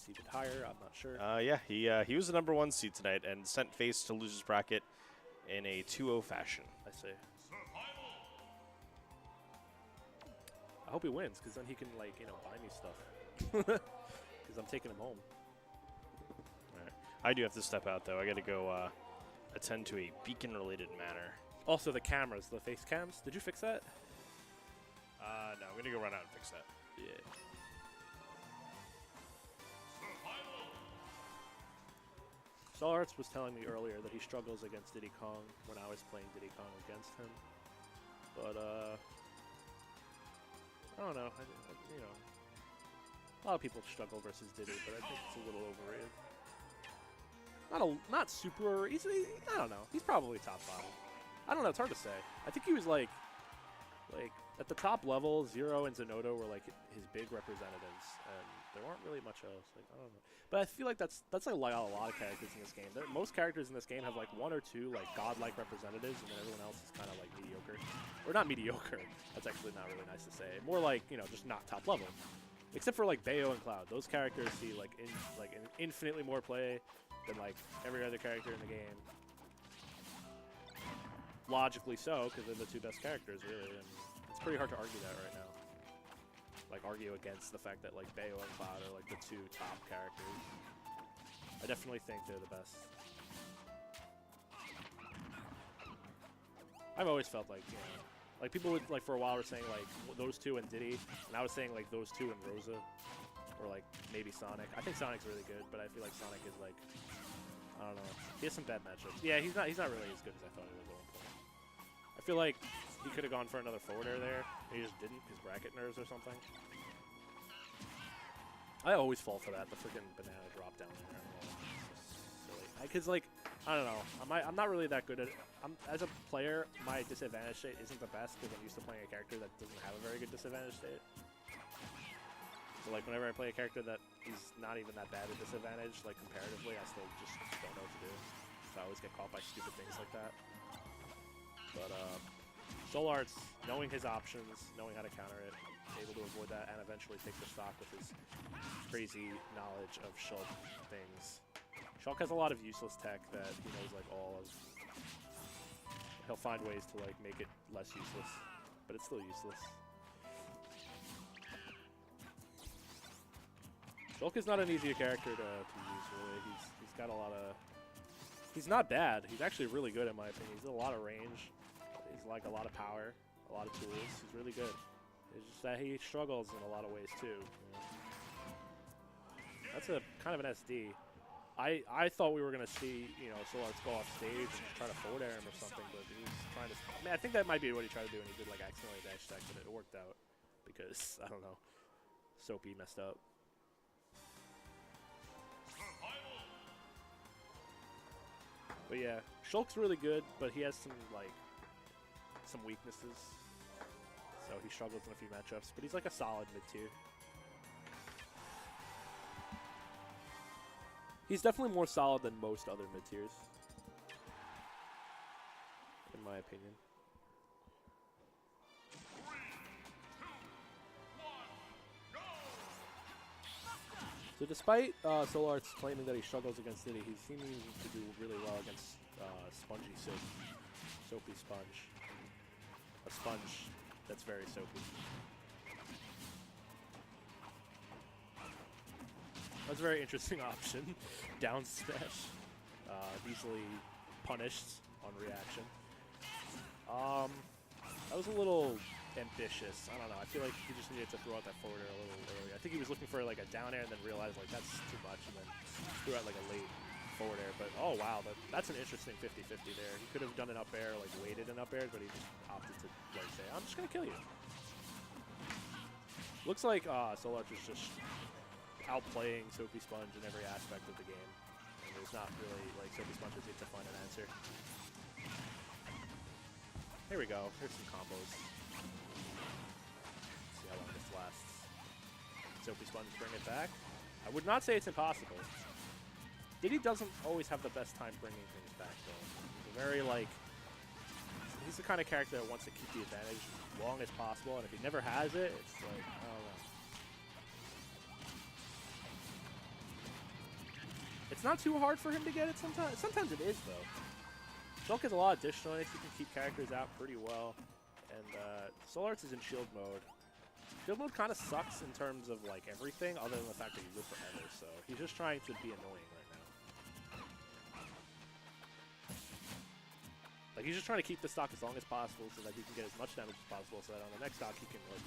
seeded higher. I'm not sure. Yeah, he was the #1 seed tonight and sent FaZe to losers bracket in a 2-0 fashion. I see. I hope he wins, because then he can, like, you know, buy me stuff. Because I'm taking him home. All right. I do have to step out, though. I got to go attend to a beacon-related matter. Also, the cameras, the face cams. Did you fix that? No, I'm going to go run out and fix that. Yeah. SoulArts was telling me earlier that he struggles against Diddy Kong when I was playing Diddy Kong against him. But, I don't know. You know, a lot of people struggle versus Diddy, but I think it's a little overrated. Not super. I don't know. He's probably top 5. I don't know. It's hard to say. I think he was like at the top level, Zero and Zenodo were like his big representatives, and there weren't really much else. Like, I don't know. But I feel like that's like a lot of characters in this game. Most characters in this game have like 1 or 2 like godlike representatives, and then everyone else is kind of like mediocre, or not mediocre. That's actually not really nice to say. More like, you know, just not top level. Except for like Bayo and Cloud, those characters see like infinitely more play than like every other character in the game. Logically so, because they're the 2 best characters, really, and it's pretty hard to argue that right now. Like, argue against the fact that like Bayo and Cloud are like the 2 top characters. I definitely think they're the best. I've always felt like, you know, like people would like for a while were saying like those 2 and Diddy, and I was saying like those 2 and Rosa, or like maybe Sonic. I think Sonic's really good, but I feel like Sonic is like, I don't know. He has some bad matchups. Yeah, he's not really as good as I thought he was at one point. I feel like he could have gone for another forward air there. He just didn't, his bracket nerves or something. I always fall for that, the freaking banana drop down there. It's just silly. Because, like, I don't know. I'm not really that good at it. As a player, my disadvantage state isn't the best because I'm used to playing a character that doesn't have a very good disadvantage state. So, like, whenever I play a character that is not even that bad at disadvantage, like, comparatively, I still just don't know what to do. So I always get caught by stupid things like that. But, SoulArts, knowing his options, knowing how to counter it, able to avoid that, and eventually take the stock with his crazy knowledge of Shulk things. Shulk has a lot of useless tech that he knows, like, all of. He'll find ways to, like, make it less useless, but it's still useless. Shulk is not an easy character to use, really. He's got a lot of... He's not bad. He's actually really good, in my opinion. He's got a lot of range. He's like a lot of power, a lot of tools. He's really good. It's just that he struggles in a lot of ways, too. That's a kind of an SD. I thought we were going to see, you know, SoulArts go off stage and try to forward air him or something, but he was trying to... I mean, I think that might be what he tried to do, and he did, like, accidentally dash attack, but it worked out because, I don't know, Soapy messed up. But yeah, Shulk's really good, but he has some, like, some weaknesses. So he struggles in a few matchups, but he's like a solid mid-tier. He's definitely more solid than most other mid-tiers, in my opinion. So despite SoulArts claiming that he struggles against Diddy, he's seeming to do really well against Spongy SoapySponge. A sponge that's very soapy. That's a very interesting option. Down smash. Easily punished on reaction. That was a little ambitious. I don't know. I feel like he just needed to throw out that forward air a little early. I think he was looking for like a down air and then realized like that's too much and then threw out like a late forward air. But oh wow, that's an interesting 50-50 there. He could have done an up air, like waited an up air, but he just opted to like say, I'm just gonna kill you. Looks like SoulArts is just outplaying SoapySponge in every aspect of the game. And there's not really like SoapySponge is yet to find an answer. Here we go. Here's some combos. See how long this lasts. SoapySponge bring it back. I would not say it's impossible. Diddy doesn't always have the best time bringing things back, though. He's a very, like... He's the kind of character that wants to keep the advantage as long as possible, and if he never has it, it's like, I don't know. It's not too hard for him to get it sometimes. Sometimes it is, though. Shulk has a lot of additionals. He can keep characters out pretty well. And SoulArts is in shield mode. Shield mode kind of sucks in terms of like everything, other than the fact that you live forever. So he's just trying to be annoying right now. Like he's just trying to keep the stock as long as possible so that he can get as much damage as possible. So that on the next stock he can like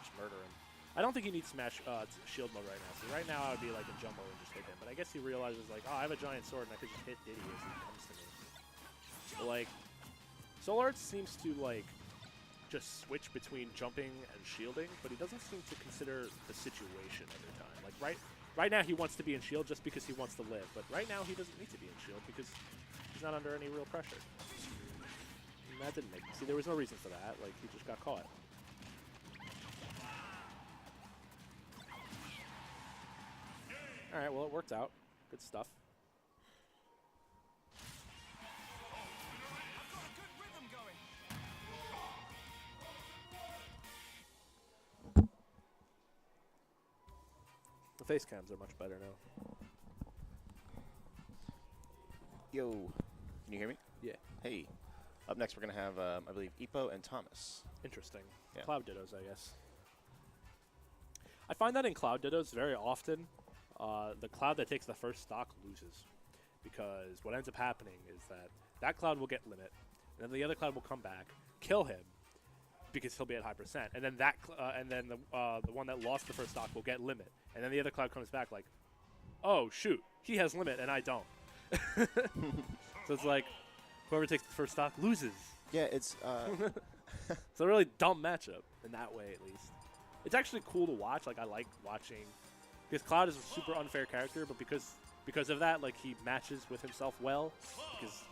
just murder him. I don't think he needs smash shield mode right now. So right now I would be like in jump mode and just hit him. But I guess he realizes like, oh, I have a giant sword and I could just hit Diddy as he comes to me. But, like SoulArts seems to like just switch between jumping and shielding, but he doesn't seem to consider the situation every time. Like right now he wants to be in shield just because he wants to live, but right now he doesn't need to be in shield because he's not under any real pressure. And that didn't make see there was no reason for that. Like he just got caught. All right, well it worked out. Good stuff. The face cams are much better now. Yo, can you hear me? Yeah. Hey. Up next, we're going to have, I believe, Ippo and Thomas. Interesting. Yeah. Cloud Dittos, I guess. I find that in Cloud Dittos very often, the Cloud that takes the first stock loses. Because what ends up happening is that Cloud will get limit, and then the other Cloud will come back, kill him, because he'll be at high percent, and then the one that lost the first stock will get limit, and then the other Cloud comes back like, oh shoot, he has limit and I don't. So it's like whoever takes the first stock loses. Yeah, it's It's a really dumb matchup in that way, at least. It's actually cool to watch. Like I like watching because Cloud is a super unfair character, but because of that, like he matches with himself well. Because